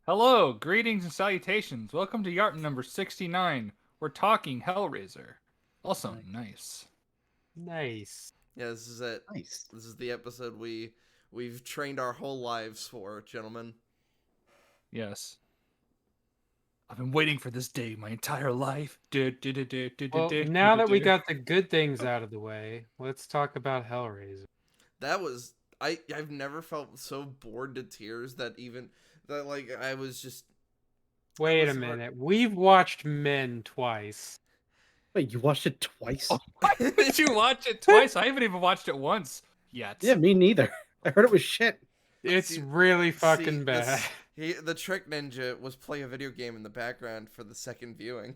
Hello, greetings and salutations. Welcome to Y.A.R.P number 69. We're talking Hellraiser. Also, nice. Nice. Yeah, this is it. Nice. This is the episode we've trained our whole lives for, gentlemen. Yes. I've been waiting for this day my entire life. Well, now that we got the good things out of the way, let's talk about Hellraiser. That was I've never felt so bored to tears that like I was just Wait a minute. We've watched Men twice. Wait, you watched it twice? Why did you watch it twice? I haven't even watched it once yet. Yeah, me neither. I heard it was shit. It's really fucking bad. The trick ninja was playing a video game in the background for the second viewing.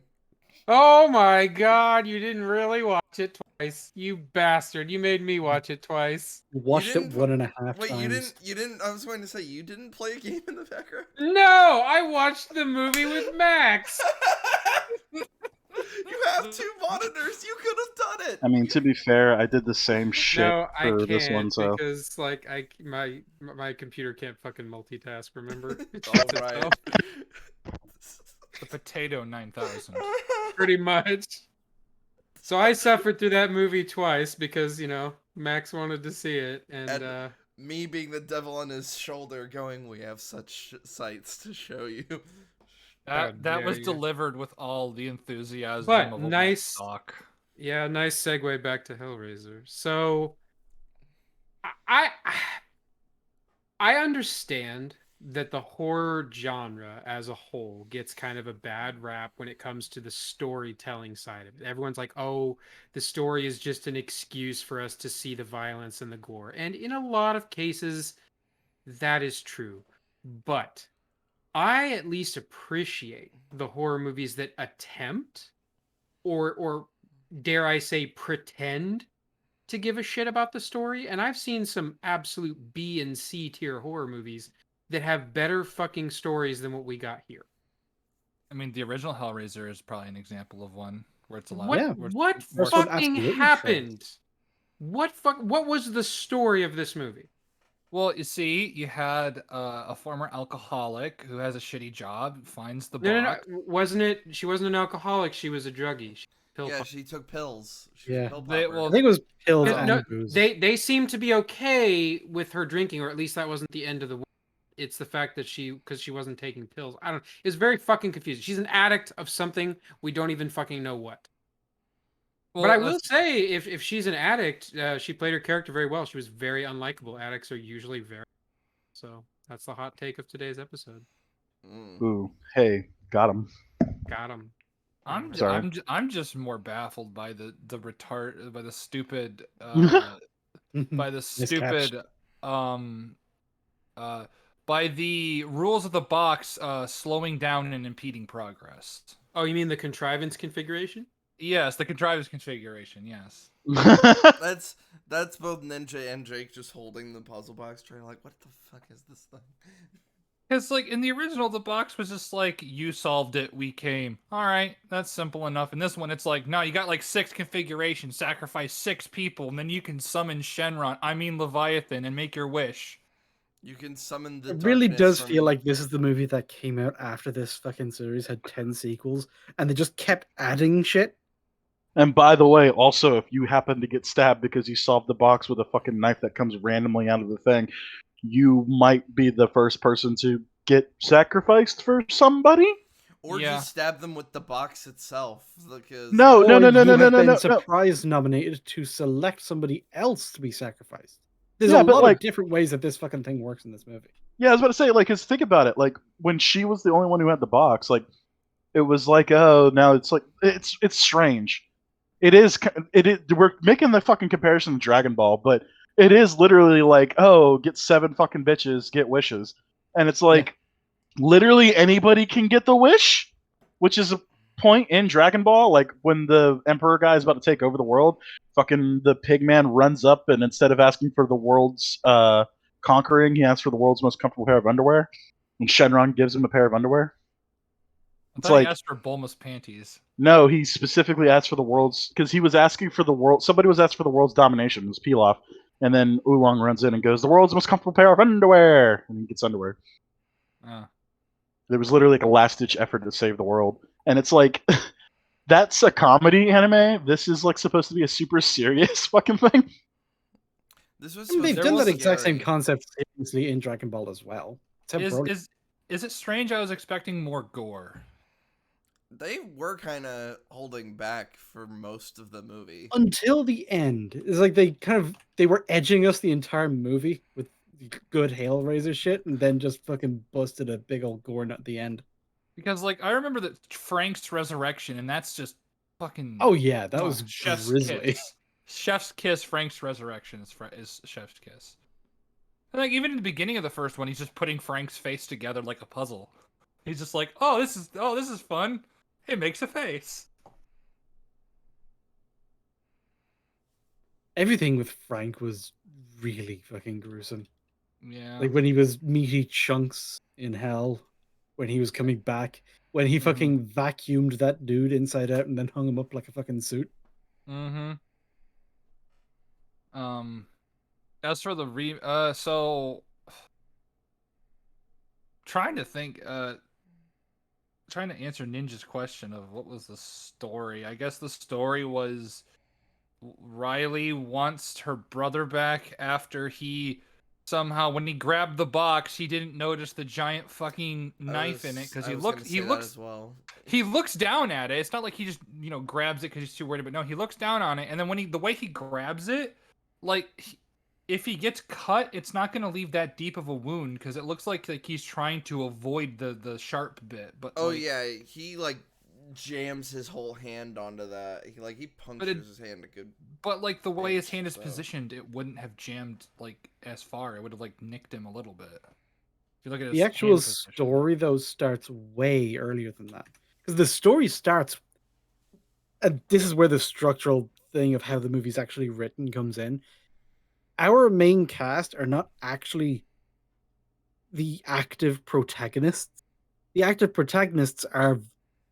Oh my god, you didn't really watch it twice. You bastard. You made me watch it twice. You watched it 1.5 Wait, times. you didn't I was going to say you didn't play a game in the background? No, I watched the movie with Max. You have two monitors. You could have done it. I mean, to be fair, I did the same shit No, I for can't this one, so because like my computer can't fucking multitask. Remember? All right. The Potato 9000. Pretty much. So I suffered through that movie twice because Max wanted to see it, and me being the devil on his shoulder, going, "We have such sights to show you." That was delivered with all the enthusiasm But of nice stock. Yeah, nice segue back to Hellraiser. So I understand that the horror genre as a whole gets kind of a bad rap when it comes to the storytelling side of it. Everyone's like, "Oh, the story is just an excuse for us to see the violence and the gore." And in a lot of cases, that is true. But I at least appreciate the horror movies that attempt or dare I say pretend to give a shit about the story. And I've seen some absolute B and C tier horror movies that have better fucking stories than what we got here. I mean, the original Hellraiser is probably an example of one where it's a lot. What fucking happened? What was the story of this movie? Well, you see, you had a former alcoholic who has a shitty job, finds the No, box. she wasn't an alcoholic, she was a druggie. She took pills. Yeah. Pill I think it was pills and booze. They seemed to be okay with her drinking, or at least that wasn't the end of the world. It's the fact that because she wasn't taking pills. I don't know. It's very fucking confusing. She's an addict of something we don't even fucking know what. Well, but I will say, if she's an addict, she played her character very well. She was very unlikable. Addicts are usually very... So that's the hot take of today's episode. Ooh, hey, got him. Got him. I'm just more baffled by the stupid by the stupid by the rules of the box slowing down and impeding progress. Oh, you mean the contrivance configuration? Yes, the contrivance configuration, yes. That's both Ninja and Jake just holding the puzzle box trying to like, what the fuck is this thing? Because, like, in the original, the box was just like, you solved it, we came. Alright, that's simple enough. In this one, it's like, no, you got like 6 configurations, sacrifice 6 people, and then you can summon Leviathan, and make your wish. You can summon the It really does feel like this is the movie that came out after this fucking series had 10 sequels, and they just kept adding shit. And by the way, also, if you happen to get stabbed because you solved the box with a fucking knife that comes randomly out of the thing, you might be the first person to get sacrificed for somebody. Or just stab them with the box itself. No. Surprise nominated to select somebody else to be sacrificed. There's a lot of different ways that this fucking thing works in this movie. Yeah, I was about to say, like, cause think about it. Like, when she was the only one who had the box, like, it was like, oh, now it's like, it's strange. It is. We're making the fucking comparison to Dragon Ball, but it is literally like, oh, get 7 fucking bitches, get wishes, and it's like, literally anybody can get the wish, which is a point in Dragon Ball. Like when the Emperor guy is about to take over the world, fucking the Pigman runs up, and instead of asking for the world's conquering, he asks for the world's most comfortable pair of underwear, and Shenron gives him a pair of underwear. It's like he asked for Bulma's panties. No, he specifically asked for the world's, because he was asking for the world. Somebody was asking for the world's domination. It was Pilaf, and then Oolong runs in and goes, "The world's most comfortable pair of underwear," and he gets underwear. There was literally like a last ditch effort to save the world, and it's like that's a comedy anime. This is like supposed to be a super serious fucking thing. This was I mean, supposed they've to done be that exact same scary. concept seriously in Dragon Ball as well. Except Is Broly. is it strange? I was expecting more gore. They were kind of holding back for most of the movie. Until the end. It's like they were edging us the entire movie with good Hellraiser shit, and then just fucking busted a big old gore nut at the end. Because like I remember that Frank's resurrection, and that's just fucking Oh yeah, that was chef's grisly. kiss. Chef's kiss. Frank's resurrection is chef's kiss. And like even in the beginning of the first one, he's just putting Frank's face together like a puzzle. He's just like, oh, this is fun. It makes a face. Everything with Frank was really fucking gruesome. Yeah. Like when he was meaty chunks in hell, when he was coming back, when he fucking vacuumed that dude inside out and then hung him up like a fucking suit. Mm-hmm. As for the so trying to think, trying to answer Ninja's question of what was the story. I guess the story was Riley wants her brother back after he somehow, when he grabbed the box, he didn't notice the giant fucking knife in it because I he was looks gonna he say that looks as well. he looks down at it. It's not like he just grabs it because he's too worried. But no, he looks down on it, and then when the way he grabs it, like if he gets cut, it's not gonna leave that deep of a wound because it looks like he's trying to avoid the sharp bit. But Oh like, yeah, he like jams his whole hand onto that. He punctures his hand a good. But like the way his Inch, hand is so. positioned, it wouldn't have jammed like as far. It would have like nicked him a little bit. If you look at his The actual hand position. story, though, starts way earlier than that. Because the story starts, and this is where the structural thing of how the movie's actually written comes in. Our main cast are not actually the active protagonists. The active protagonists are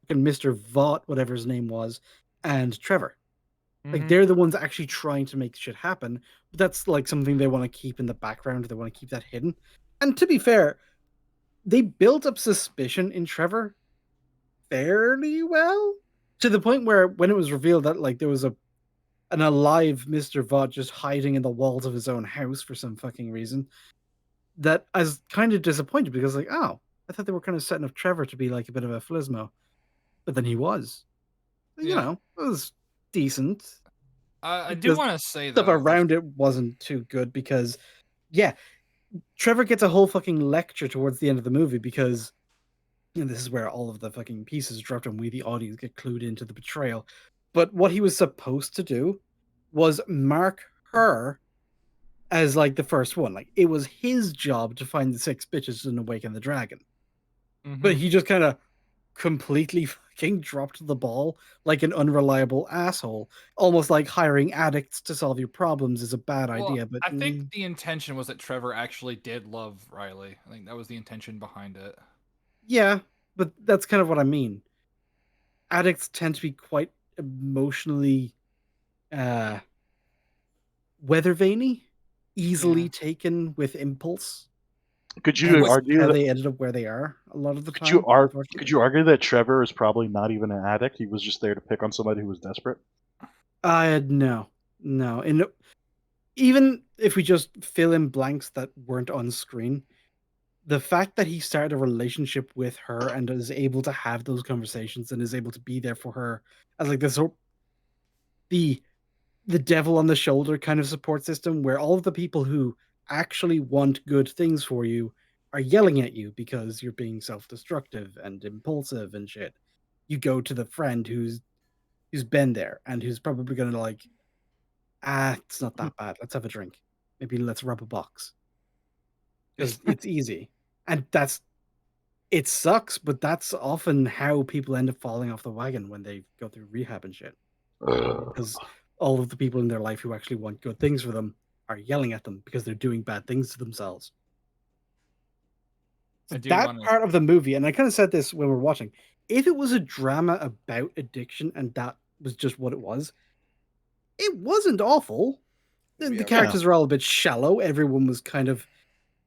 fucking Mr. Vought, whatever his name was, and Trevor. Like they're the ones actually trying to make shit happen. But that's like something they want to keep in the background. They want to keep that hidden. And to be fair, they built up suspicion in Trevor fairly well, to the point where when it was revealed that like there was an alive Mr. Vought just hiding in the walls of his own house for some fucking reason, that I was kind of disappointed because like, oh, I thought they were kind of setting up Trevor to be like a bit of a Flismo, but then he was. You know, it was decent. I do want to say Stuff though, around it wasn't too good because, yeah, Trevor gets a whole fucking lecture towards the end of the movie because, and this is where all of the fucking pieces dropped and we, the audience, get clued into the betrayal. But what he was supposed to do was mark her as like the first one. Like it was his job to find the 6 bitches and awaken the dragon. But he just kind of completely fucking dropped the ball like an unreliable asshole. Almost like hiring addicts to solve your problems is a bad idea. But I think the intention was that Trevor actually did love Riley. I think that was the intention behind it. yeah, but that's kind of what I mean. Addicts tend to be quite emotionally weather veiny, easily taken with impulse. Could And you that's argue how that? they ended up where they are a lot of the Could you time? could you argue that Trevor is probably not even an addict? He was just there to pick on somebody who was desperate. No, and even if we just fill in blanks that weren't on screen, the fact that he started a relationship with her and is able to have those conversations and is able to be there for her as like this the devil on the shoulder kind of support system where all of the people who actually want good things for you are yelling at you because you're being self-destructive and impulsive and shit. You go to the friend who's been there and who's probably going to like, it's not that bad. Let's have a drink. Maybe let's rub a box. Because it's easy. And it sucks, but that's often how people end up falling off the wagon when they go through rehab and shit. Because all of the people in their life who actually want good things for them are yelling at them because they're doing bad things to themselves. So that part of the movie, and I kind of said this when we were watching, if it was a drama about addiction and that was just what it wasn't awful. The characters are all a bit shallow. Everyone was kind of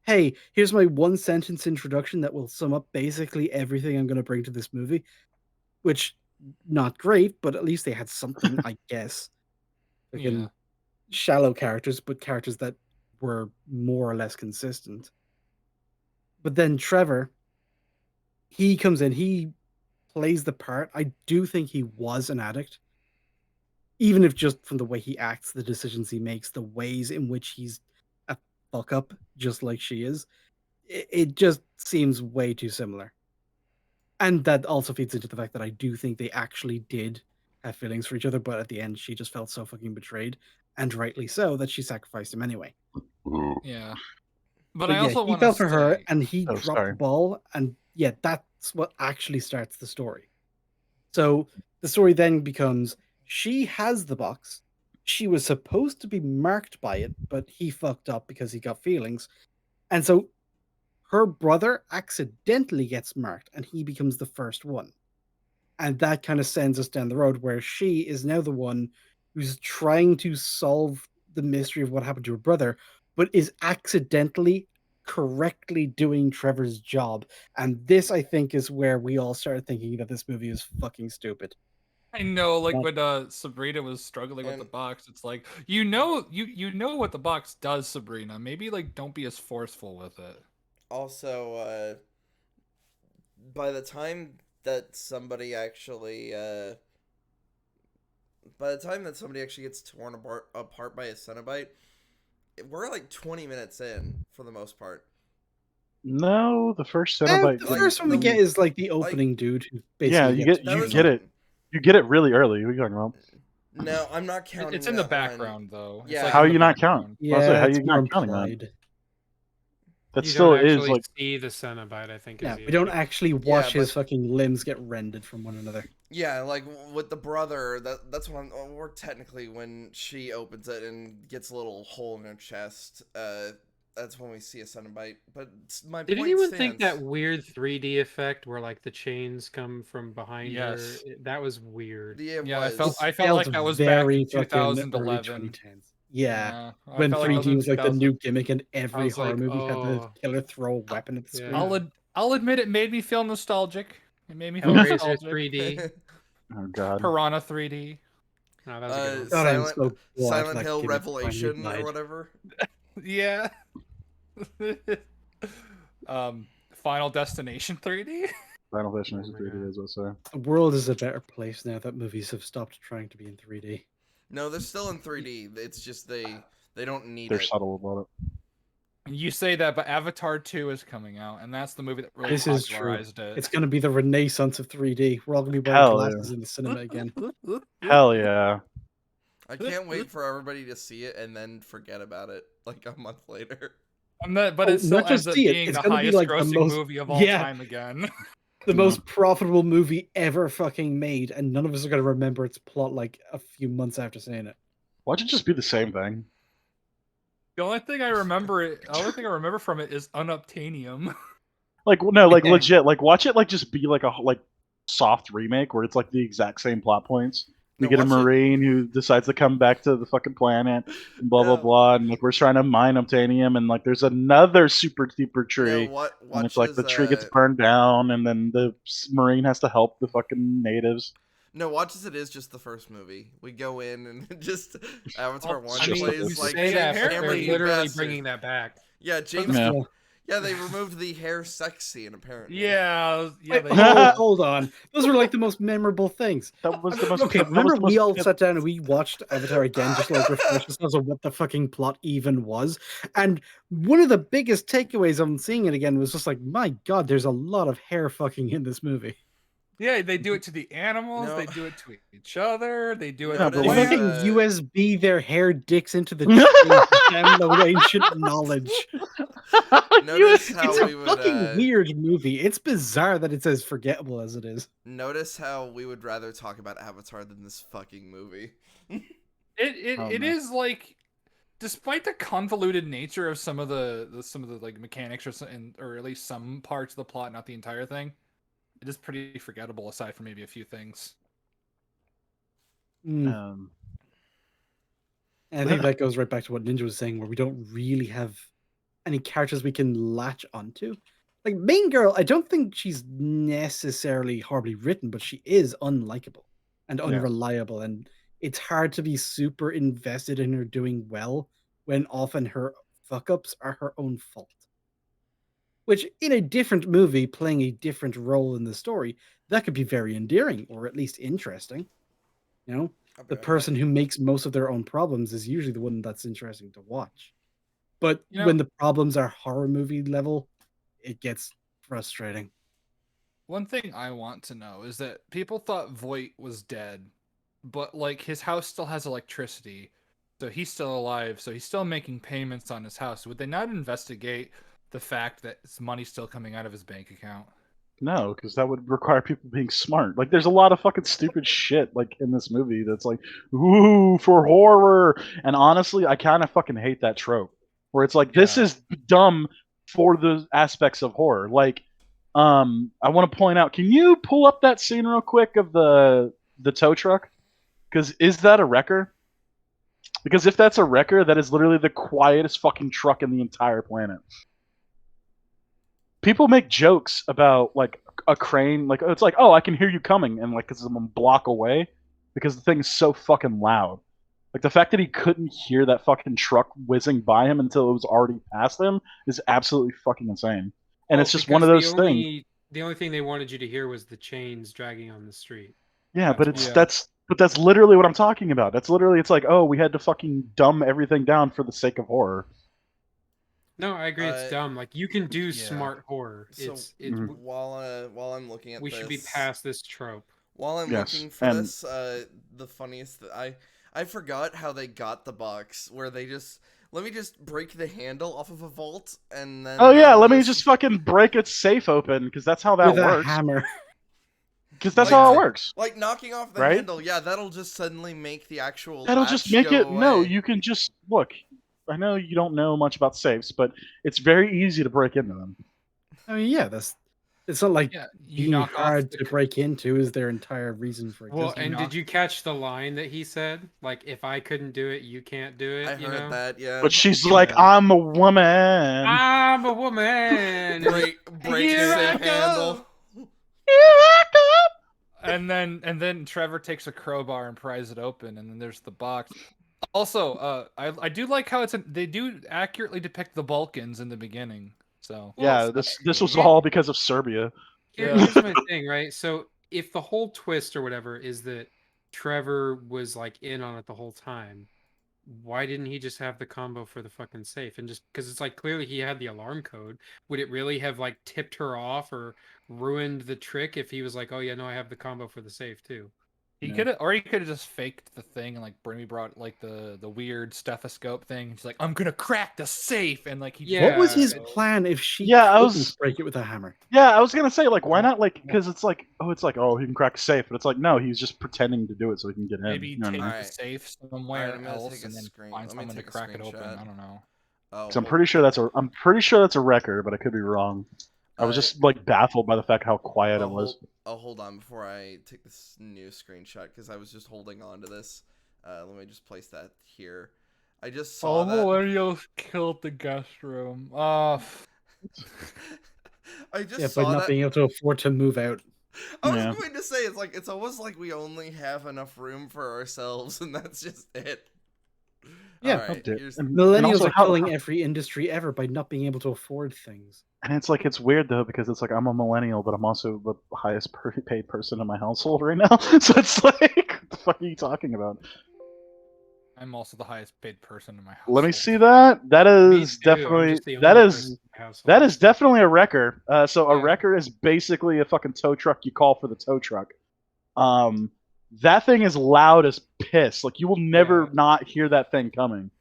hey, here's my one sentence introduction that will sum up basically everything I'm going to bring to this movie, which not great, but at least they had something, I guess. Yeah. Freaking shallow characters, but characters that were more or less consistent. But then Trevor, he comes in, he plays the part. I do think he was an addict, even if just from the way he acts, the decisions he makes, the ways in which he's a fuck up, just like she is. It just seems way too similar. And that also feeds into the fact that I do think they actually did have feelings for each other, but at the end, she just felt so fucking betrayed, and rightly so, that she sacrificed him anyway. Yeah. But I But yeah, also he want to fell for her, say, and he Oh, dropped the sorry. ball, and yeah, that's what actually starts the story. So the story then becomes she has the box. She was supposed to be marked by it, but he fucked up because he got feelings. And so her brother accidentally gets marked and he becomes the first one. And that kind of sends us down the road where she is now the one who's trying to solve the mystery of what happened to her brother, but is accidentally correctly doing Trevor's job. And this, I think, is where we all started thinking that this movie is fucking stupid. I know, like Not- when Sabrina was struggling with the And- box, it's like you know what the box does, Sabrina. Maybe like don't be as forceful with it. Also, by the time that somebody actually, gets torn apart by a Cenobite, we're like 20 minutes in for the most part. No, the first the Cenobite. Like, first one we the- get is like the opening dude who Yeah, basically you gets get That you was get it. fine. You get it really early. What are you talking about? No, I'm not counting. It's in the that one. background though. It's Yeah. like How in are the you not counting? background. Yeah, How it's you more not counting that? implied. That You still don't is actually like see the Cenobite, I think. Yeah, Is we don't issue. actually watch his but- fucking limbs get rendered from one another. Yeah, like with the brother, that's when or technically when she opens it and gets a little hole in her chest. That's when we see a Cenobite. But my Did point anyone stands. think that weird 3D effect where like the chains come from behind Yes. her? That was weird. Yeah, it Yeah, was. I felt like that was back in fucking early 2011. 2010s. Yeah, I when felt like that 3D was was like the 2000. new gimmick, and every was horror like, movie had the oh. killer throw a weapon at the Yeah. screen. I'll admit it made me feel nostalgic. It made me feel Hellraiser nostalgic. 3D. oh god. Piranha 3D. No, that was a good one. God, I'm so glad Silent that Hill gimmick finally Revelation or died. whatever. Yeah. Final Destination 3D. Final Destination Oh my 3D God. is also. The world is a better place now that movies have stopped trying to be in 3D. No, they're still in 3D. It's just they don't need They're it. subtle about it. You say that, but Avatar 2 is coming out, and that's the movie that really This is true. popularized it. It's going to be the renaissance of 3D. We're all going to be wearing Hell glasses yeah. in the cinema again. Hell yeah. I can't wait for everybody to see it and then forget about it like a month later. But Oh, it still not just ends up see it, being it's the gonna be highest like the grossing most- movie of all yeah. time again. The Yeah. most profitable movie ever fucking made, and none of us are going to remember its plot like a few months after seeing it. Why'd it just be the same thing? The only thing I remember from it is Unobtainium. Like no, like Yeah. legit. Like watch it like just be like a like soft remake where it's like the exact same plot points. We No, get a watch it- marine who decides to come back to the fucking planet, and blah blah No. blah, and like we're trying to mine obtainium, and like there's another super duper tree, No, what? and it's like the tree gets burned down, and then the marine has to help the fucking natives. No, watch as it is just the first movie. We go in and just Avatar Well, 1 I mean, plays you like say that, but Cameron, they're you literally bastard. bringing that back. Yeah, James. Yeah. Yeah, they removed the hair sex scene apparently. Yeah, Wait, they hold on. Those were like the most memorable things. That was the most. Okay, that was remember the we most- all sat down and we watched Avatar again just to like refresh ourselves on what the fucking plot even was. And one of the biggest takeaways on seeing it again was just like, my god, there's a lot of hair fucking in this movie. Yeah, they do it to the animals. No. They do it to each other. They do it Yeah, to but They Well, fucking plants. USB their hair dicks into the tree to download ancient knowledge. Notice how It's a we would fucking weird movie. It's bizarre that it's as forgettable as it is. notice how we would rather talk about Avatar than this fucking movie. It Oh, it no. is like, despite the convoluted nature of some of the like mechanics or at least some parts of the plot, not the entire thing, it is pretty forgettable aside from maybe a few things. Mm. Um, And I think that goes right back to what Ninja was saying, where we don't really have any characters we can latch onto. Like main girl, I don't think she's necessarily horribly written, but she is unlikable and Yeah. unreliable, and it's hard to be super invested in her doing well when often her fuck ups are her own fault. Which, in a different movie, playing a different role in the story, that could be very endearing or at least interesting. You know, I'll be the right person back. who makes most of their own problems is usually the one that's interesting to watch. But You know, when the problems are horror movie level, it gets frustrating. one thing I want to know is that people thought Voight was dead, but like his house still has electricity, so he's still alive, so he's still making payments on his house. Would they not investigate the fact that his money's still coming out of his bank account? No, because that would require people being smart. Like, there's a lot of fucking stupid shit like in this movie that's like, ooh, for horror. And honestly, I kind of fucking hate that trope, where it's like, this Yeah. is dumb for the aspects of horror. Like, I want to point out, can you pull up that scene real quick of the tow truck? Because is that a wrecker? Because if that's a wrecker, that is literally the quietest fucking truck in the entire planet. People make jokes about like a crane, like it's like, oh, I can hear you coming, and like, 'cause I'm a block away, because the thing's so fucking loud. Like the fact that he couldn't hear that fucking truck whizzing by him until it was already past him is absolutely fucking insane. And Well, it's just one of because those things. The only thing they wanted you to hear was the chains dragging on the street. Yeah, but it's why. that's literally what I'm talking about. That's literally, it's like, oh, we had to fucking dumb everything down for the sake of horror. No, I agree. It's dumb. Like you can do Yeah. smart horror. So Mhm. while I'm looking at we this, should be past this trope. while I'm Yes, looking for and- this, the funniest I forgot how they got the box where they just let me just break the handle off of a vault and then Oh yeah, let me just fucking break its safe open, because that's how that With a works. hammer. Because that's Like, how it works. like knocking off the Right? handle. Yeah, that'll just suddenly make the actual That'll latch just make go it. No, away. you can just look. I know you don't know much about safes, but it's very easy to break into them. I mean, yeah, it's not like Yeah, you being knock off hard the to break into is their entire reason for Well, existing. and did you catch the line that he said? Like, if I couldn't do it, you can't do it. I you heard know? that. Yeah. But she's like, I'm a woman. I'm a woman. break Here I safe go. handle. and then Trevor takes a crowbar and pries it open, and then there's the box. Also, I do like how they do accurately depict the Balkans in the beginning. So Yeah, this was all because of Serbia. Here's my thing, right? So if the whole twist or whatever is that Trevor was like in on it the whole time, why didn't he just have the combo for the fucking safe? And just because it's like clearly he had the alarm code, would it really have like tipped her off or ruined the trick if he was like, oh yeah, no, I have the combo for the safe too? he Yeah. could have, or he could have just faked the thing and like Brimmy brought like the weird stethoscope thing. He's like, I'm gonna crack the safe, and like he. Yeah. What was his so- plan if she Yeah, I couldn't was- break it with a hammer? Yeah, I was gonna say, like, why not, like, because it's like, oh, he can crack a safe, but it's like, no, he's just pretending to do it so he can get in. Maybe You know what I take mean? the Alright. safe Alright, somewhere I'm gonna else take a and then screen- find let me someone to take a crack it open. screenshot. I don't know. Oh, 'Cause I'm pretty sure that's a record, but I could be wrong. I was just like baffled by the fact how quiet it was. Hold on before I take this new screenshot because I was just holding on to this. Let me just place that here. I just saw that. millennials killed the guest room. Oh, I just Yeah, by saw not that. being able to afford to move out. I was Yeah. going to say it's almost like we only have enough room for ourselves, and that's just it. Yeah. Alright, Dude, here's- and Millennials also are killing every industry ever by not being able to afford things. And it's like, it's weird though, because it's like, I'm a millennial, but I'm also the highest paid person in my household right now. So it's like, what the fuck are you talking about? I'm also the highest paid person in my house. Let me see that. That Me is too, I'm definitely just the that only is person in the household. that is definitely a wrecker. So a Yeah. wrecker is basically a fucking tow truck you call for the tow truck. That thing is loud as piss. Like you will never Yeah. not hear that thing coming.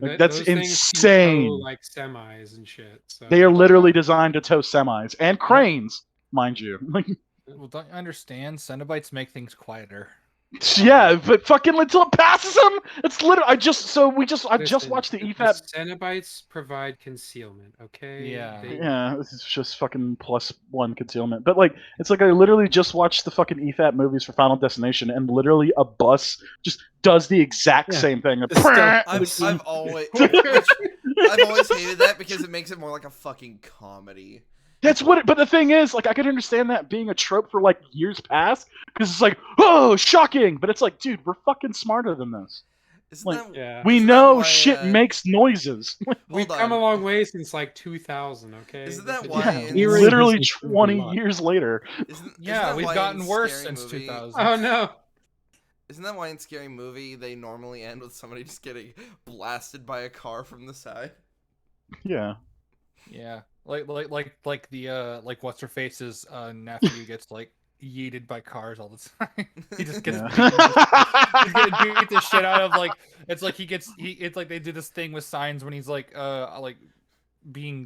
Like, that's Those things can insane. tow, like semis and shit. So. They are literally designed to tow semis and cranes, mind you. Like, Well, don't you understand? Cenobites make things quieter. yeah, but fucking until it passes them, it's literally. I just Listen, watched the the EFAP. Cenobites provide concealment, okay? Yeah. Yeah, this is just fucking +1 concealment. But like, it's like I literally just watched the fucking EFAP movies for Final Destination, and literally a bus just does the exact Yeah. same thing. The stealth I've Which- always I've always hated that because it makes it more like a fucking comedy. That's what. But the thing is, like, I could understand that being a trope for like years past, because it's like, oh, shocking. But it's like, dude, we're fucking smarter than this. Isn't Like, that Yeah. We isn't that know why, shit makes noises. We've hold come a on. long way since like 2000. Okay. Isn't That's that it. why Yeah, in- Hearing literally has improved a 20 lot. years later. isn't Yeah, that we've why gotten in worse Scary since Movie- 2000. Oh no. Isn't that why in Scary Movie they normally end with somebody just getting blasted by a car from the side? Yeah. Yeah, like the like what's her face's nephew gets like yeeted by cars all the time. He just gets Yeah. he's getting beat the shit out of, like, it's like it's like they do this thing with signs when he's like being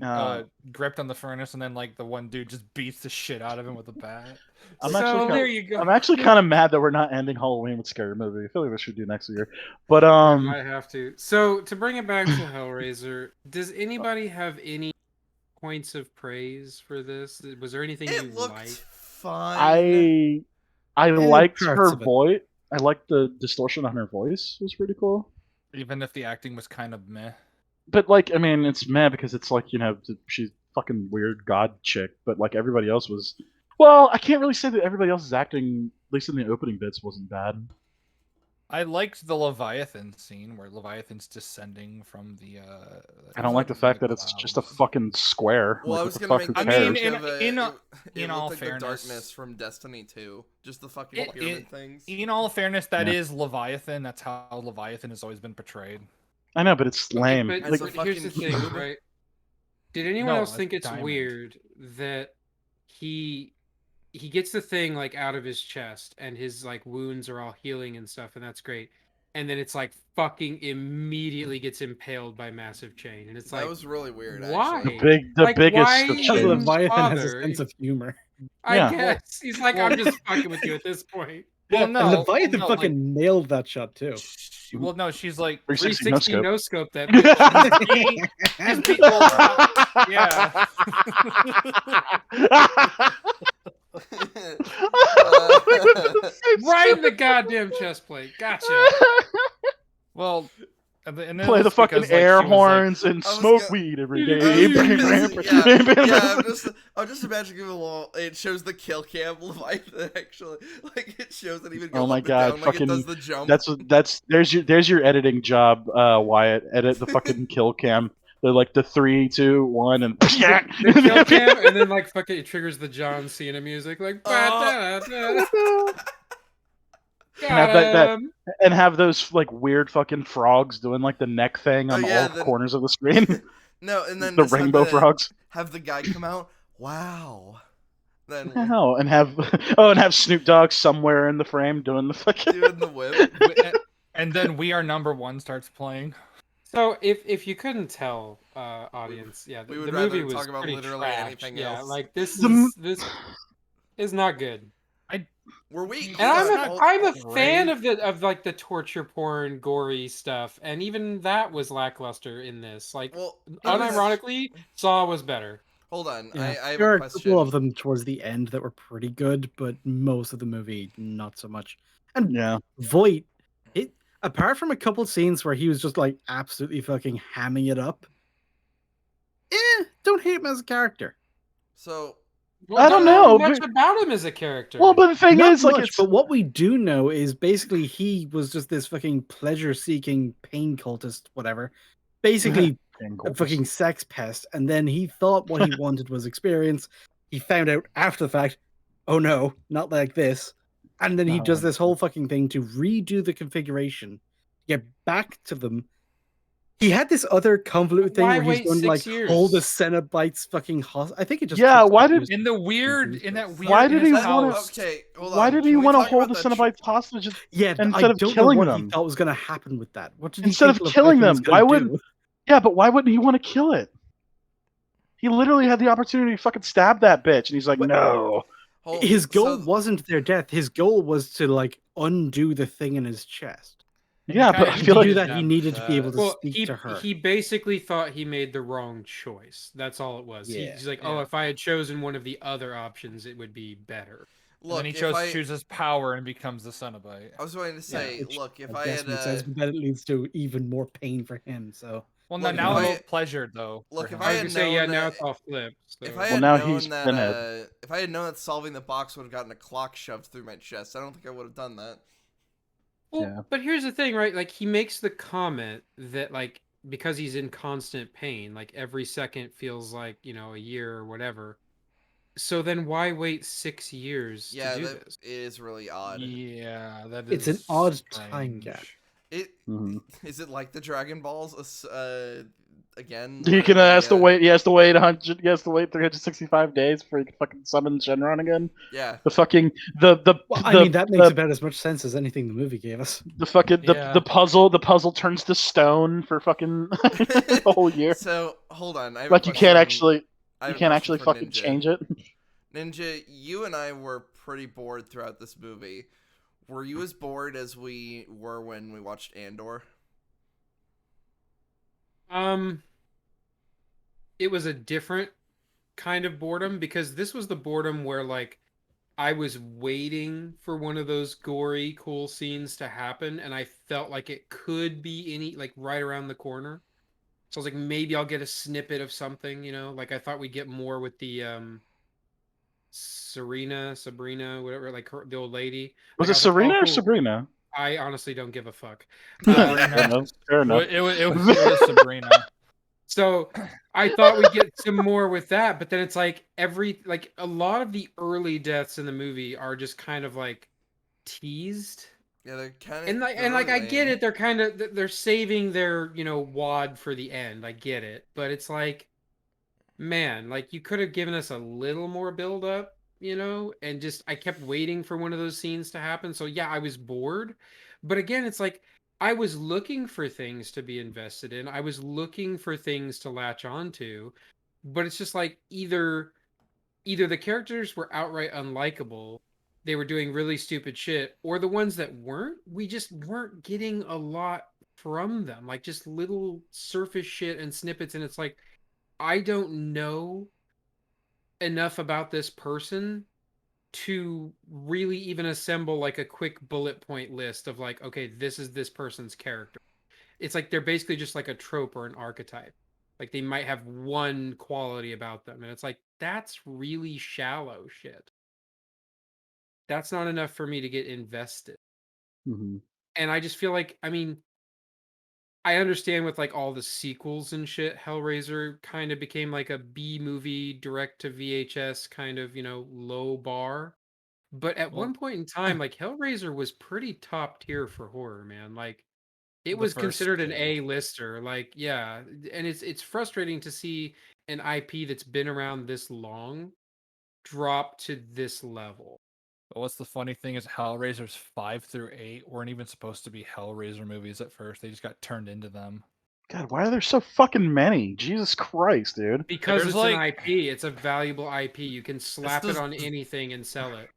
gripped on the furnace, and then like the one dude just beats the shit out of him with a bat. I'm So actually there you go. I'm actually kind of mad that we're not ending Halloween with Scary Movie. I feel like we should do next year. But We might have to. So to bring it back to Hellraiser, does anybody have any points of praise for this? Was there anything you It looked liked? fine. I liked parts her of it. voice. I liked the distortion on her voice. It was pretty cool. Even if the acting was kind of meh. But like, I mean, it's mad because it's like, she's fucking weird god chick, but like everybody else was. Well, I can't really say that everybody else's acting, at least in the opening bits, wasn't bad. I liked the Leviathan scene where Leviathan's descending from the. I don't like the fact that it's just a clouds. fucking square. Well, like, I what was the gonna fuck, make who the I mean, cares? joke of in it in looked all like fairness- the darkness from Destiny 2. Just the fucking It- pyramid things. In all fairness, that Yeah. is Leviathan. That's how Leviathan has always been portrayed. I know, but it's lame. But, As Like, a here's the fucking thing, cube. right? Did anyone No, else a think it's diamond. weird that he gets the thing like out of his chest and his like wounds are all healing and stuff, and that's great. And then it's like fucking immediately gets impaled by massive chain, and it's That like, was really weird. why? Actually. the Like, biggest why of even- Because chains. Leviathan has a Father. sense of humor. I Yeah. guess he's like, I'm just fucking with you at this point. Well, And no, Leviathan no, fucking nailed that shot too. well, no, she's like 360 no 360 scope. no scope that bitch. she's being, yeah. Right in the goddamn chest plate. Gotcha. Well, and then Play the it's fucking because, like, air she was, like- horns and I was smoke gonna- weed every Yeah, day. I'm just imagining a little. It shows the kill cam Leviathan actually, like it shows that he would go Oh my up and God, down, like it does fucking- the jump. That's there's your editing job, Wyatt. Edit the fucking kill cam. They're like the 3, 2, 1, and The kill cam, and then like fucking it triggers the John Cena music, like Oh. have got him. and have those like weird fucking frogs doing like the neck thing on Oh, yeah, all then- corners of the screen. No, and then The just have rainbow frogs. Have the guy come out. Wow. Then What the hell? And have Snoop Dogg somewhere in the frame doing the fucking. doing the whip. and then We Are Number One starts playing. So if you couldn't tell, audience, yeah, we the would movie rather was talk about pretty literally trash. anything Yeah, else. like this The is not good. Were we? And I'm a great. fan of like the torture porn, gory stuff, and even that was lackluster in this. Like, Well, unironically, Saw was better. hold on. Yeah, I have there are a a question. couple of them towards the end that were pretty good, but most of the movie not so much. And Yeah. Voight, apart from a couple scenes where he was just like absolutely fucking hamming it up, don't hate him as a character. So Well, I don't know know, much but- about him as a character. Well, but the thing Not is, like, much, it's but what we do know is basically he was just this fucking pleasure-seeking pain cultist, whatever. Basically, a fucking sex pest, and then he thought what he wanted was experience. He found out after the fact, oh no, not like this. And then he does this whole fucking thing to redo the configuration, get back to them. He had this other convoluted thing Why where he's wait going 6 like years? all the Cenobites fucking I think it just Yeah, kicked why off did- news- In that weird. Why did he house. wanna- okay, hold Why on. did he Can we want to talk hold the about that Cenobites hostage? Yeah, instead I of don't killing know what them? he thought was going to happen with that. What did he Instead of think killing Leviathan was them, gonna why wouldn't- do? Yeah, but why wouldn't he want to kill it? He literally had the opportunity to fucking stab that bitch, and he's like, But- no. His goal so- wasn't their death. His goal was to like undo the thing in his chest. Yeah, but I And feel to like do that, he needed to be able to Well, speak to her. he basically thought he made the wrong choice. That's all it was. Yeah, He's like, yeah. oh, if I had chosen one of the other options, it would be better. And Look, then he if chooses power and becomes the Cenobite. I was going to say, Which look, if I I guess had makes sense, but then it leads to even more pain for him. So Well, Look, now if I'm I- pleasured though. look, for if him. I I was had gonna say, yeah, known now that- it's all flipped. So. If I Well, had now known he's that, Pinhead. if I had known that solving the box would have gotten a clock shoved through my chest, I don't think I would have done that. Well, Yeah. but here's the thing, right? Like he makes the comment that like because he's in constant pain, like every second feels like, a year or whatever. So then why wait 6 years Yeah, to do that this? is really odd. Yeah, that is. It's an odd time gap. strange. It Mhm. is it like the Dragon Balls again? He where can they, has to wait. He has to wait 100. He has to wait 365 days before he can fucking summon Shenron again. Yeah, The fucking the Well, the I mean, that makes the, about as much sense as anything the movie gave us. the fucking Yeah. the puzzle turns to stone for fucking the whole year. So hold on, I have Like a you can't question- actually I you have a can't question actually for fucking Ninja. change it. Ninja, you and I were pretty bored throughout this movie. Were you as bored as we were when we watched Andor? It was a different kind of boredom because this was the boredom where like I was waiting for one of those gory cool scenes to happen and I felt like it could be any like right around the corner. So I was like maybe I'll get a snippet of something, like I thought we'd get more with the Sabrina, whatever, like the old lady. Was Like it I was like, Serena oh or cool. Sabrina? I honestly don't give a fuck. Fair Sabrina. enough. Fair enough. It was Sabrina. So I thought we'd get some more with that, but then it's like a lot of the early deaths in the movie are just kind of like teased. Yeah, they're kind of And I get it, they're saving their, wad for the end. I get it. But it's like, man, like you could have given us a little more build up, and just I kept waiting for one of those scenes to happen. So yeah, I was bored. But again, it's like I was looking for things to be invested in. I was looking for things to latch onto. But it's just like either the characters were outright unlikable, they were doing really stupid shit, or the ones that weren't, we just weren't getting a lot from them. Like just little surface shit and snippets, and it's like I don't know enough about this person to really even assemble like a quick bullet point list of like, okay, this is this person's character. It's like they're basically just like a trope or an archetype. Like they might have one quality about them, and it's like that's really shallow shit. That's not enough for me to get invested. hmm And I just feel like, I mean, I understand with like all the sequels and shit, Hellraiser kind of became like a B movie direct to VHS kind of, low bar. But at Well, one point in time, like Hellraiser was pretty top tier for horror, man. Like it The was first considered an two. A-lister. Like, yeah. And it's frustrating to see an IP that's been around this long drop to this level. But what's the funny thing is Hellraisers 5 through 8 weren't even supposed to be Hellraiser movies at first. They just got turned into them. God, why are there so fucking many? Jesus Christ, dude. Because There's it's an like- IP, it's a valuable IP. You can slap it is- on anything and sell it.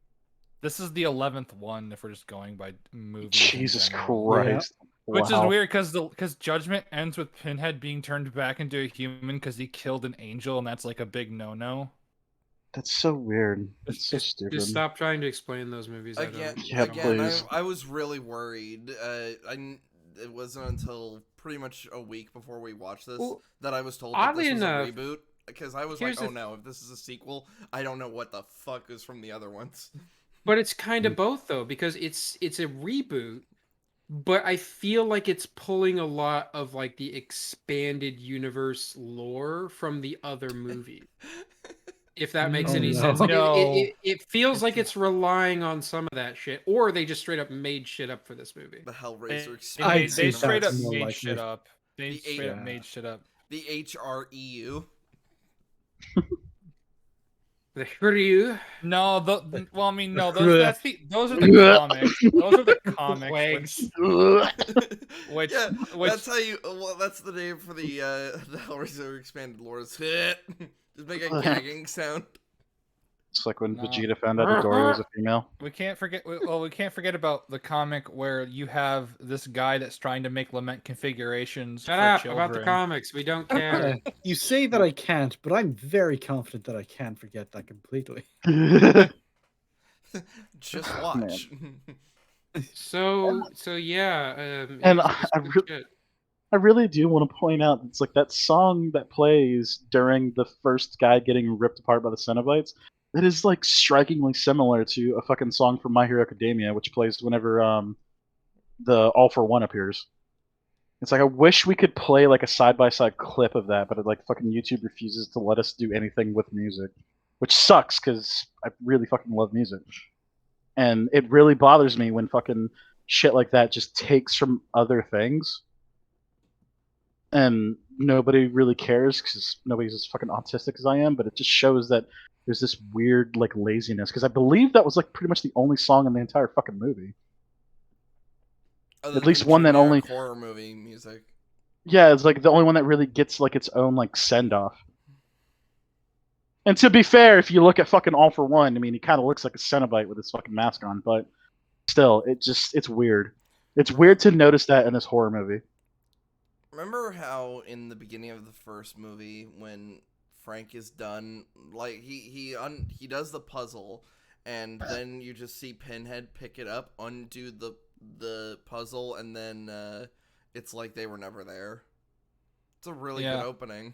This is the 11th one if we're just going by movies. in Jesus general. Christ. Which is Wow. weird because Judgment ends with Pinhead being turned back into a human because he killed an angel, and that's like a big no-no. That's so weird. It's so stupid. Just stop trying to explain those movies. Again, Yeah, please. I was really worried. It wasn't until pretty much a week before we watched this Well, that I was told that oddly this was enough, a reboot. Because I was here's like, oh the- no, if this is a sequel, I don't know what the fuck is from the other ones. But it's kind of both though, because it's a reboot, but I feel like it's pulling a lot of like the expanded universe lore from the other movie. If that makes Oh, any no. sense. Like, No. it feels like it's relying on some of that shit, or they just straight up made shit up for this movie. The Hellraiser They, expanded say they straight up that's more made likely. shit up. They The straight up eight- made shit up. the HREU. The Ryu. No, well, I mean, no, Ugh. those are the comics. Those are the comics. Wags. Which- yeah, which- that's how you. Well, that's the name for the Hellraiser expanded lore. Is just make a gagging sound. It's like when No. Vegeta found out Midoriya was a female. We can't forget. Well, we can't forget about the comic where you have this guy that's trying to make lament configurations Shut for up children. about the comics. We don't care. You say that I can't, but I'm very confident that I can forget that completely. Just Oh, watch. So yeah. And it was I good re- shit. I really do want to point out it's like that song that plays during the first guy getting ripped apart by the Cenobites. That is like strikingly similar to a fucking song from My Hero Academia, which plays whenever the All for One appears. It's like I wish we could play like a side by side clip of that, but it, like fucking YouTube refuses to let us do anything with music, which sucks because I really fucking love music, and it really bothers me when fucking shit like that just takes from other things, and nobody really cares because nobody's as fucking autistic as I am. But it just shows that there's this weird like laziness because I believe that was like pretty much the only song in the entire fucking movie. Other At least than one that only generic horror movie music. Yeah, it's like the only one that really gets like its own like send off. And to be fair, if you look at fucking All for One, I mean, he kind of looks like a Cenobite with his fucking mask on, but still, it's weird. It's weird to notice that in this horror movie. Remember how in the beginning of the first movie, when Frank is done, like he does the puzzle, and then you just see Pinhead pick it up, undo the puzzle, and then it's like they were never there. It's a really good opening.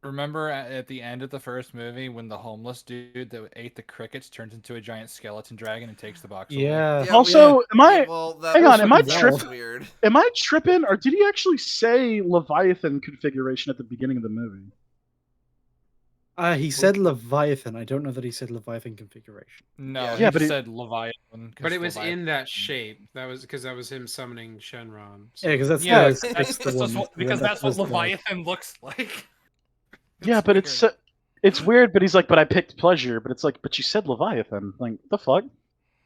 Remember at the end of the first movie when the homeless dude that ate the crickets turns into a giant skeleton dragon and takes the box away? Yeah. Also, am I? Well, that Hang was on, am I fucking tripping? weird. Am I tripping, or did he actually say Leviathan configuration at the beginning of the movie? He said Leviathan. I don't know that he said Leviathan configuration. No, Yeah. he Yeah, but just it- said Leviathan. But it was Leviathan. in that shape. That was because that was him summoning Shenron. Yeah, because that's Yeah, the, that's the that's one. what, because that's what Leviathan looks like. Yeah, but weird. it's weird. But he's like, but I picked pleasure. But it's like, but you said Leviathan. Like, the fuck?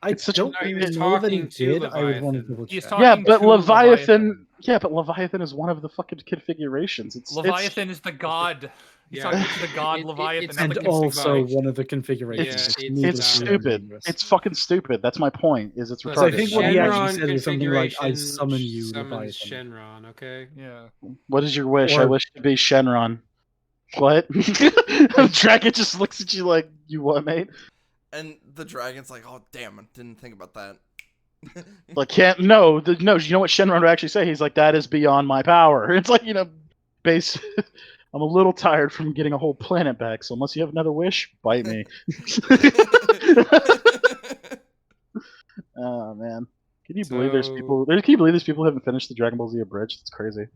I It's such a- don't No, he was know that he talking to did. I would want to Leviathan. double He's check. talking Yeah, but to Leviathan. Yeah, but Leviathan is one of the fucking configurations. It's Leviathan is the god. He's Yeah. talking to the god It- Leviathan. it's not And the config- also box. one of the configurations. Yeah, It's it's needlessly stupid. ambiguous. It's fucking stupid. That's my point. Is it's Look, So I retarded. think what he actually Shenron said was something like, "I configuration summon you, summons Leviathan." Shenron, okay? Yeah. What is your wish? I Or- wish to be Shenron. What? Dragon just looks at you like, you what, mate? And the dragon's like, "Oh damn, I didn't think about that." Like, can't no. No, you know what Shenron would actually say? He's like, that is beyond my power. It's like, base. I'm a little tired from getting a whole planet back, so unless you have another wish, bite me. Oh man, can you believe there's people? Can you believe there's people who haven't finished the Dragon Ball Z Abridged? It's crazy.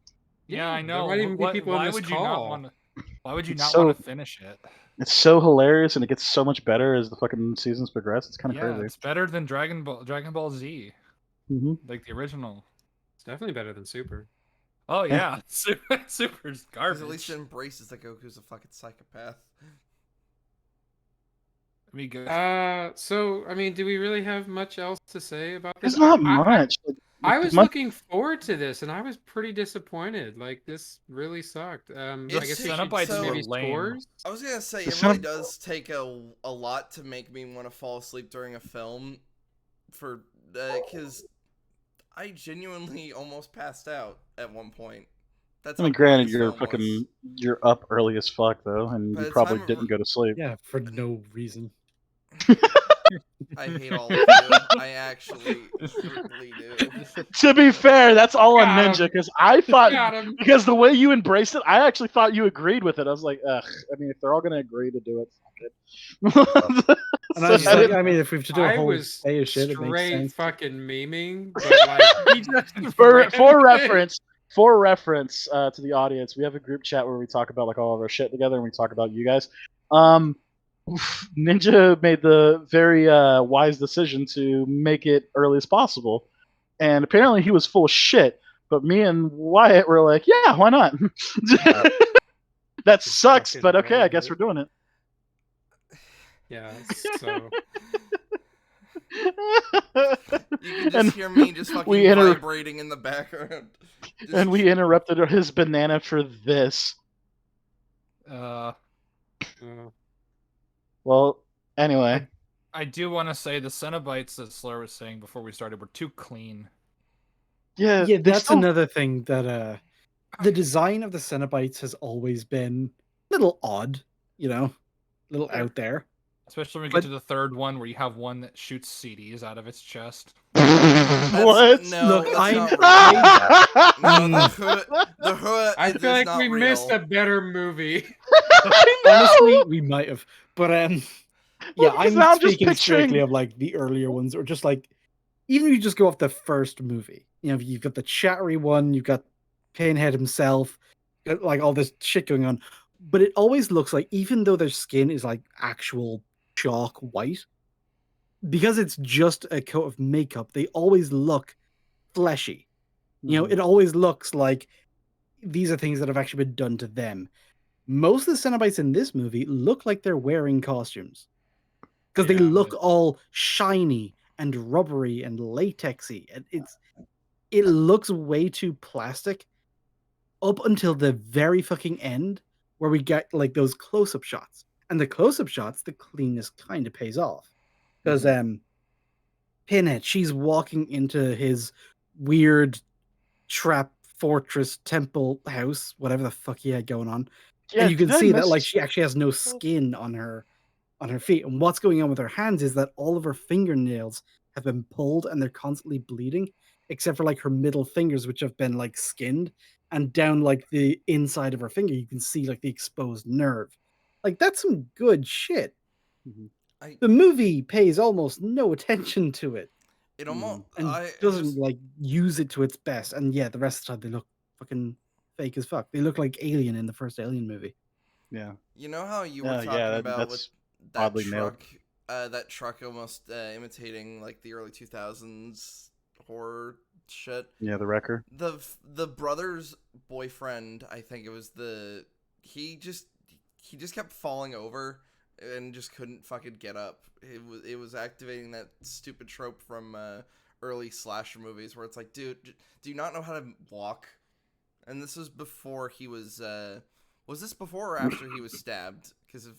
Yeah, I there know. might even be people on why this would you not call. want to? Why would you It's not so- want to finish it? It's so hilarious, and it gets so much better as the fucking seasons progress. It's kind of Yeah, crazy. it's better than Dragon Ball Z, Mm-hmm. like the original. It's definitely better than Super. Oh yeah, Super's Because garbage. at least it embraces that Goku's a fucking psychopath. I mean, good. So I mean, do we really have much else to say about this? It's not I- much. I was much- looking forward to this, and I was pretty disappointed. Like, this really sucked. I It's- guess we should Cenobites were maybe lame. scores. I was gonna say The it really Cenobite- does take a lot to make me want to fall asleep during a film, for because I genuinely almost passed out at one point. That's I mean, how boring granted, this you're film was. fucking, you're up early as fuck though, and By you the probably time- didn't go to sleep. Yeah, for no reason. I hate all of you. I actually really do. To be fair, that's all on Got Ninja him. because I thought Got him. because the way you embraced it, I actually thought you agreed with it. I was like, ugh. I mean, if they're all gonna agree to do it, fuck it. And I was So just I like, didn't- I mean, if we have to do a I whole was day of shit, it makes straight sense. fucking memeing, but like he just for ran for with it. reference to the audience, we have a group chat where we talk about like all of our shit together, and we talk about you guys. Ninja made the very wise decision to make it early as possible, and apparently he was full of shit. But me and Wyatt were like, yeah, why not? That Just sucks, fucking but okay, I ran guess with we're doing it. Yeah, so You can just And hear me just fucking we inter- vibrating in the background. Just- and we interrupted his banana for this. Well, anyway. I do want to say the Cenobites that Slur was saying before we started were too clean. Yeah, Yeah, they that's still- another thing that the design of the Cenobites has always been a little odd, a little out there. Especially when we get But- to the third one where you have one that shoots CDs out of its chest. What? No, Look, that's I'm- not real. No, Mm. the hood I is feel like not we real. missed a better movie. I know! Honestly, we might have. But yeah, Well, because I'm now I'm just speaking strictly picturing. of like the earlier ones, or just like even if you just go off the first movie. You know, you've got the chattery one, you've got Pinhead himself, got, like all this shit going on. But it always looks like, even though their skin is like actual chalk white, because it's just a coat of makeup, they always look fleshy. You know, Mhm. it always looks like these are things that have actually been done to them. Most of the Cenobites in this movie look like they're wearing costumes because they Yeah. look all shiny and rubbery and latexy. And it looks way too plastic up until the very fucking end where we get like those close-up shots. And the close-up shots, the cleanness kind of pays off. Because Pinhead, she's walking into his weird trap fortress temple house, whatever the fuck he had going on. Yeah, And you can did I see that like miss? she actually has no skin on her feet. And what's going on with her hands is that all of her fingernails have been pulled and they're constantly bleeding, except for like her middle fingers, which have been like skinned. And down like the inside of her finger, you can see like the exposed nerve. Like that's some good shit. Mhm. I The movie pays almost no attention to it it almost and I doesn't just like use it to its best. And yeah, the rest of the time they look fucking fake as fuck. They look like Alien in the first Alien movie. Yeah. you know how you were Yeah, talking yeah, about with that's that oddly nailed. truck that truck almost imitating like the early 2000s horror shit. Yeah, the wrecker. The brother's boyfriend, I think it was he just kept falling over and just couldn't fucking get up. It was activating that stupid trope from early slasher movies where it's like, dude, do you not know how to walk? And this was before he was this before or after he was stabbed? Because of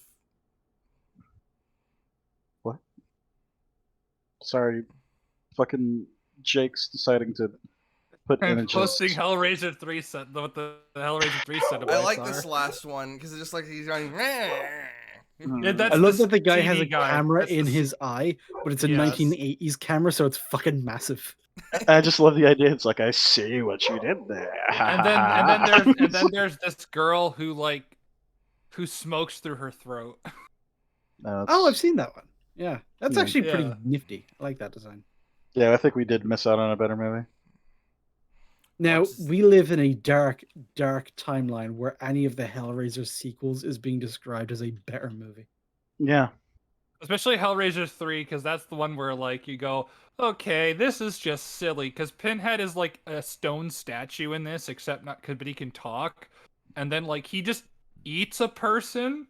What? Sorry, fucking Jake's deciding to put I'm images. posting Hellraiser 3 set what the Hellraiser 3 centibytes I like are. this last one because it's just like he's going. Yeah, that's I love the that the guy has CD a guy. camera That's the in s- his eye, but it's a Yes. 1980s camera, so it's fucking massive. I just love the idea. It's like, I see what you did there. and then there's this girl who smokes through her throat. No, Oh, I've it's- seen that one. Yeah, that's Yeah. actually pretty Yeah. nifty. I like that design. yeah, I think we did miss out on a better movie. Now, What's- we live in a dark, dark timeline where any of the Hellraiser sequels is being described as a better movie. Yeah, Especially Hellraiser 3, because that's the one where like you go, okay, this is just silly. Because Pinhead is like a stone statue in this, except not but he can talk, and then like he just eats a person.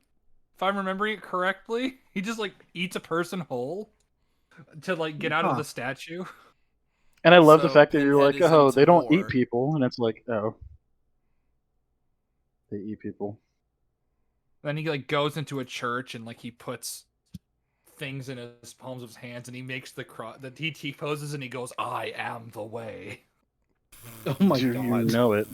If I'm remembering it correctly, he just like eats a person whole to like get out of Huh. the statue. and I love the So fact that you're Pinhead like, is oh, into they don't eat gore. people, and it's like, oh, they eat people. Then he like goes into a church and like he puts things in his palms of his hands and he makes the cross. The T poses and he goes, "I am the way." Oh my Do god. you know it?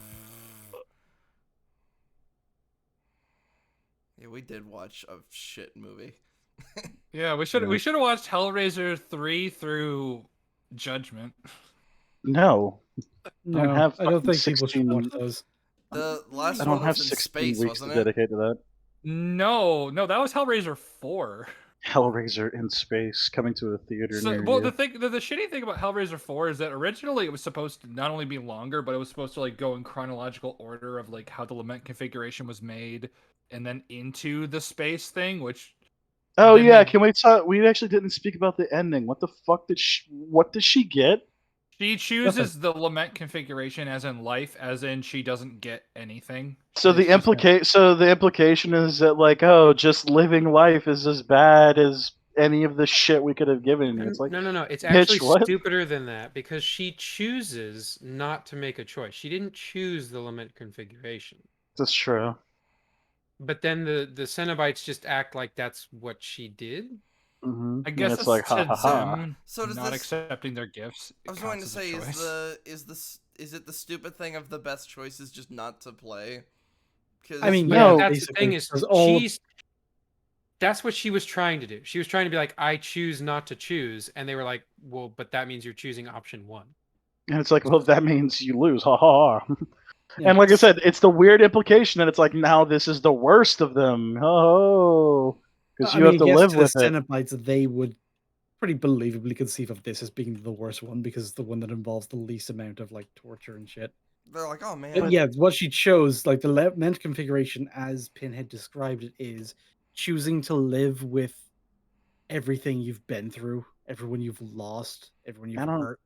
Yeah, we did watch a shit movie. Yeah, we should Yeah. have watched Hellraiser 3 through Judgment. No, No, have I don't fucking think people should 16 watch those. The last I don't one have was in 16 space, weeks to wasn't it? dedicate to that. No, that was Hellraiser 4. Hellraiser in space coming to a theater So, near well, you. the shitty thing about Hellraiser 4 is that originally it was supposed to not only be longer, but it was supposed to like go in chronological order of like how the lament configuration was made, and then into the space thing, which Oh then yeah, they- can we talk? We actually didn't speak about the ending. What the fuck did she? What does she get? she chooses the lament configuration as in life, as in she doesn't get anything. So the implication is that like, oh, just living life is as bad as any of the shit we could have given you. It's like, No. It's bitch, actually what? stupider than that because she chooses not to make a choice. She didn't choose the lament configuration. That's true. But then the Cenobites just act like that's what she did. Mm-hmm. I guess it's like, ha ha ha. them So does not this- accepting their gifts. I was It going to counts as a say, choice. is it the stupid thing of the best choice is just not to play? 'Cause I mean, No, yeah, that's the thing basically, is 'cause all she's That's what she was trying to do. She was trying to be like, I choose not to choose, and they were like, well, but that means you're choosing option one. And it's like, well, that means you lose. Ha ha ha. Yeah. And like I said, it's the weird implication that it's like now this is the worst of them. Oh, because I you mean, have I to guess live to the with it. Cenobites, they would pretty believably conceive of this as being the worst one because it's the one that involves the least amount of like torture and shit. They're like, oh man. And yeah, what she chose, like the mental configuration as Pinhead described it, is choosing to live with everything you've been through, everyone you've lost, everyone you've I don't, hurt,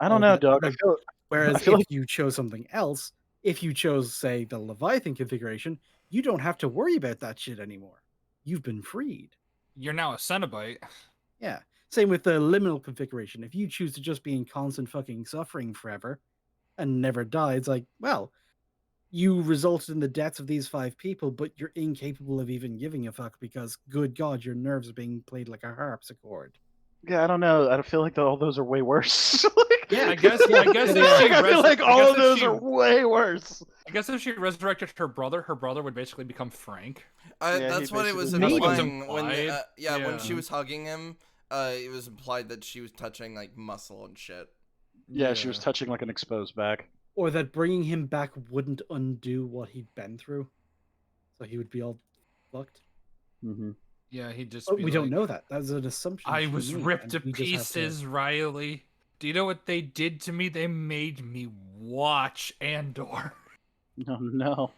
I don't all know, that. Doug. Like, I whereas feel if like you chose something else, if you chose, say, the Leviathan configuration, you don't have to worry about that shit anymore. You've been freed. You're now a Cenobite. Yeah. Same with the liminal configuration. If you choose to just be in constant fucking suffering forever and never die, it's like, well, you resulted in the deaths of these 5 people, but you're incapable of even giving a fuck because, good God, your nerves are being played like a harpsichord. yeah, I don't know. I feel like all those are way worse. Like, Yeah, I guess yeah, if they she are. I feel like all of those she, are way worse. I guess if she resurrected her brother would basically become Frank. Yeah, That's he what it was basically becomes implying when, implied. when she Yeah. was hugging him. It was implied that she was touching like muscle and shit. Yeah, she was touching like an exposed back. Or that bringing him back wouldn't undo what he'd been through. So he would be all fucked. Mm-hmm. Yeah, he'd just But be we like, don't know that. That's an assumption. I she was made, ripped and to we just have to- pieces, Riley. Do you know what they did to me? They made me watch Andor. No, no.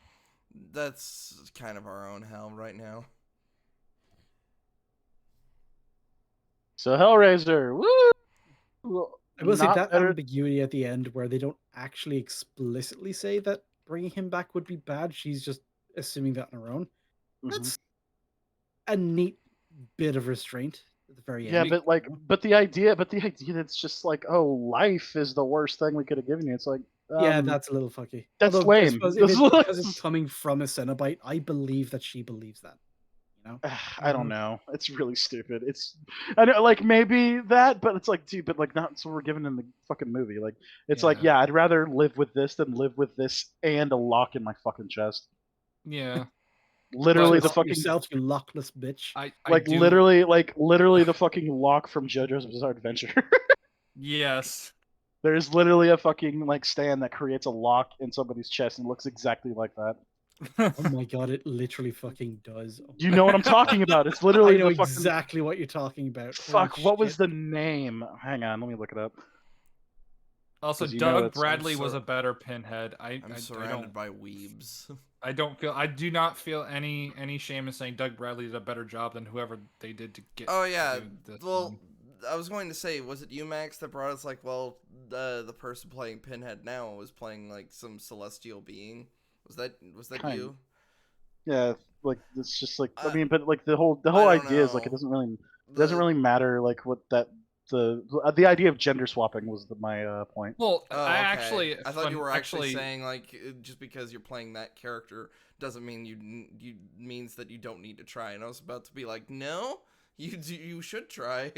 That's kind of our own hell right now. So Hellraiser, woo! I will say Not that better. ambiguity at the end where they don't actually explicitly say that bringing him back would be bad. She's just assuming that on her own. Mhm. That's a neat bit of restraint at the very Yeah, end. but like, but the idea that's just like, oh, life is the worst thing we could have given you. It's like, Yeah, that's a little fucky. that's Although I lame. suppose This is because it's coming from a Cenobite, I believe that she believes that. You know? I don't know. It's really stupid. It's, I know, like maybe that, but it's like, dude, but like not so we're given in the fucking movie. Like, it's like, yeah, I'd rather live with this than live with this and a lock in my fucking chest. Yeah. Literally the Twist fucking yourself, you lockless bitch. I like do. literally the fucking lock from JoJo's Bizarre Adventure. Yes. There's literally a fucking like stand that creates a lock in somebody's chest and looks exactly like that. Oh my god, it literally fucking does. Oh You know what I'm talking about? It's I literally know the fucking exactly what you're talking about. fuck. Holy What was shit. the name? Hang on, let me look it up. Also, 'Cause you know Doug it's- Bradley I'm was sur- a better Pinhead. I'm surrounded by weebs. I do not feel any shame in saying Doug Bradley did a better job than whoever they did to get. Oh yeah. to do this Well, one. I was going to say, was it you, Max, that brought us like, well, the person playing Pinhead now was playing like some celestial being. Was that Kind you? of. Yeah, like it's just like I I- mean, but like the whole I don't idea is like it know. doesn't really matter like what that the idea of gender swapping was my point. Well, Oh, I okay. actually I thought you were actually saying like just because you're playing that character doesn't mean you means that you don't need to try. And I was about to be like, no, you should try.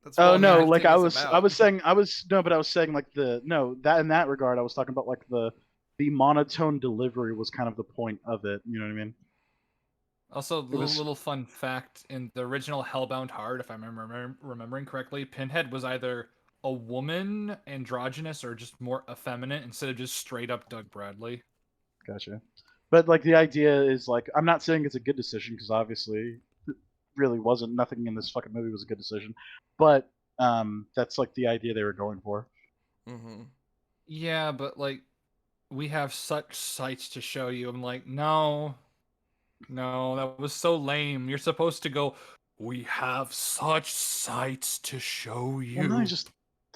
That's Oh what no, acting like I is was about. saying but I was saying like that in that regard I was talking about like the monotone delivery was kind of the point of it. You know what I mean? Also, It was little fun fact: in the original Hellbound Heart, if I'm remembering correctly, Pinhead was either a woman, androgynous, or just more effeminate instead of just straight up Doug Bradley. gotcha. But like the idea is like I'm not saying it's a good decision because obviously it really wasn't nothing in this fucking movie was a good decision, but that's like the idea they were going for. Mm-hmm. Yeah, but like we have such sights to show you. I'm like, no, that was so lame. You're supposed to go. We have such sights to show you. Well, no, I was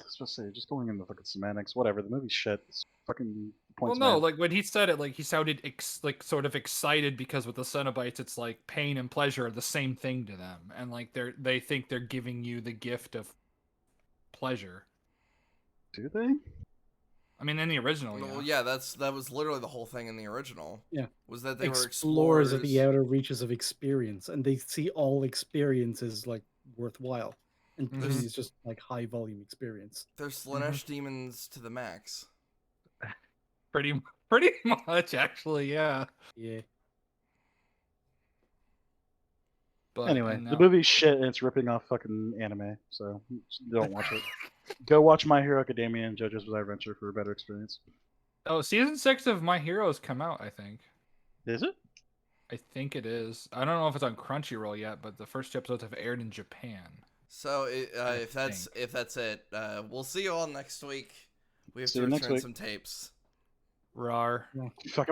supposed to say just going into fucking semantics, whatever. The movie's shit. It's fucking Well, points. no, made. like when he said it, like he sounded like sort of excited because with the Cenobites, it's like pain and pleasure are the same thing to them, and like they think they're giving you the gift of pleasure. Do they? I mean, in the original, yeah. Well, yeah, that was literally the whole thing in the original. Yeah. Was that they were Explorers explorers. of the outer reaches of experience, and they see all experiences like worthwhile. And Mhm. this is just like high volume experience. They're Slanesh demons to the max. Pretty much, actually, yeah. Yeah. But Anyway, and the now- movie's shit and it's ripping off fucking anime, so don't watch it. Go watch My Hero Academia and JoJo's Bizarre Adventure for a better experience. Oh, season 6 of My Hero's come out, I think. Is it? I think it is. I don't know if it's on Crunchyroll yet, but the first 2 episodes have aired in Japan. So I if that's it, we'll see you all next week. We have See to you next return week. some tapes. Rar. Fuck